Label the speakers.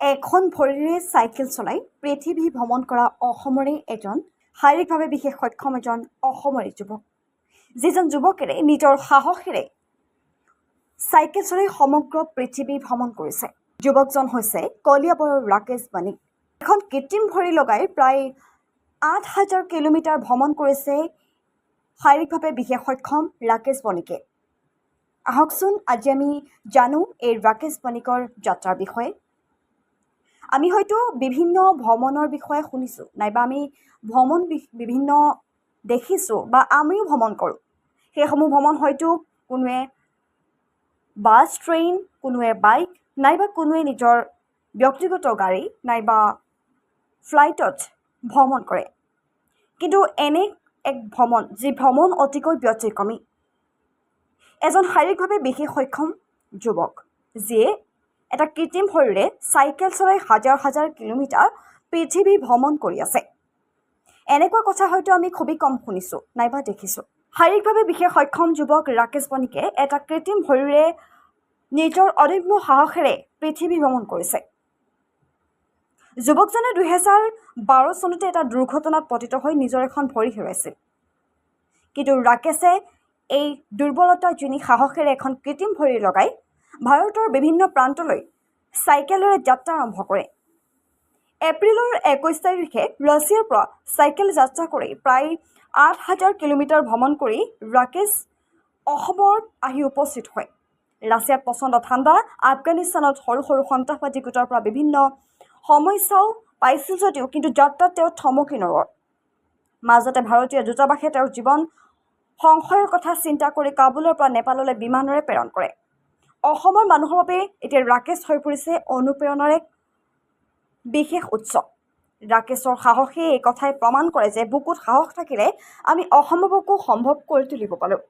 Speaker 1: এখন ভৰিৰে চাইকেল চলাই পৃথিৱী ভ্ৰমণ কৰা অসমৰে এজন শাৰীৰিকভাৱে বিশেষ সক্ষম এজন অসমৰে যুৱক, যিজন যুৱকেৰে নিজৰ সাহসেৰে চাইকেল চলাই সমগ্ৰ পৃথিৱী ভ্ৰমণ কৰিছে। যুৱকজন হৈছে কলিয়াবৰৰ ৰাকেশ বণিক। এখন কৃত্ৰিম ভৰি লগাই প্ৰায় ৮,০০০ কিলোমিটাৰ ভ্ৰমণ কৰিছে শাৰীৰিকভাৱে বিশেষ সক্ষম ৰাকেশ বণিকে। আহকচোন আজি আমি জানো এই ৰাকেশ বণিকৰ যাত্ৰাৰ বিষয়ে। আমি হয়তো বিভিন্ন ভ্ৰমণৰ বিষয়ে শুনিছোঁ, নাইবা আমি ভ্ৰমণ বিভিন্ন দেখিছোঁ বা আমিও ভ্ৰমণ কৰোঁ। সেইসমূহ ভ্ৰমণ হয়তো কোনোৱে বাছ, ট্ৰেইন, কোনোৱে বাইক, নাইবা কোনোৱে নিজৰ ব্যক্তিগত গাড়ী নাইবা ফ্লাইটত ভ্ৰমণ কৰে। কিন্তু এনে এক ভ্ৰমণ, যি ভ্ৰমণ অতিকৈ ব্যতিক্ৰমী। এজন শাৰীৰিকভাৱে বিশেষ সক্ষম যুৱক, যিয়ে এটা কৃত্ৰিম ভৰিৰে চাইকেল চলাই হাজাৰ হাজাৰ কিলোমিটাৰ পৃথিৱী ভ্ৰমণ কৰি আছে। এনেকুৱা কথা হয়তো আমি খুবেই কম শুনিছোঁ নাইবা দেখিছোঁ। শাৰীৰিকভাৱে বিশেষ সক্ষম যুৱক ৰাকেশ বণিকে এটা কৃত্ৰিম ভৰিৰে নিজৰ অদম্য সাহসেৰে পৃথিৱী ভ্ৰমণ কৰিছে। যুৱকজনে ২০১২ চনতে এটা দুৰ্ঘটনাত পতিত হৈ নিজৰ এখন ভৰি হেৰুৱাইছিল। কিন্তু ৰাকেশে এই দুৰ্বলতাজনী সাহসেৰে এখন কৃত্ৰিম ভৰি লগাই ভাৰতৰ বিভিন্ন প্ৰান্তলৈ চাইকেলেৰে যাত্ৰা আৰম্ভ কৰে। এপ্ৰিলৰ ২১ তাৰিখে ৰাছিয়াৰ পৰা চাইকেল যাত্ৰা কৰি প্ৰায় ৮,০০০ কিলোমিটাৰ ভ্ৰমণ কৰি ৰাকেশ অসমত আহি উপস্থিত হয়। ৰাছিয়াত প্ৰচণ্ড ঠাণ্ডা, আফগানিস্তানত সৰু সৰু সন্ত্ৰাসবাদী গোটৰ পৰা বিভিন্ন সমস্যাও পাইছিল যদিও কিন্তু যাত্ৰাত তেওঁ থমকি নৰয়। মাজতে ভাৰতীয় দূতাবাসে তেওঁৰ জীৱন সংশয়ৰ কথা চিন্তা কৰি কাবুলৰ পৰা নেপাললৈ বিমানেৰে প্ৰেৰণ কৰে। অসমৰ মানুহৰ বাবে এতিয়া ৰাকেশ হৈ পৰিছে অনুপ্ৰেৰণাৰ এক বিশেষ উৎস। ৰাকেশৰ সাহসে এই কথাই প্ৰমাণ কৰে যে বুকুত সাহস থাকিলে আমি অসম্ভৱকো সম্ভৱ কৰি তুলিব পাৰোঁ।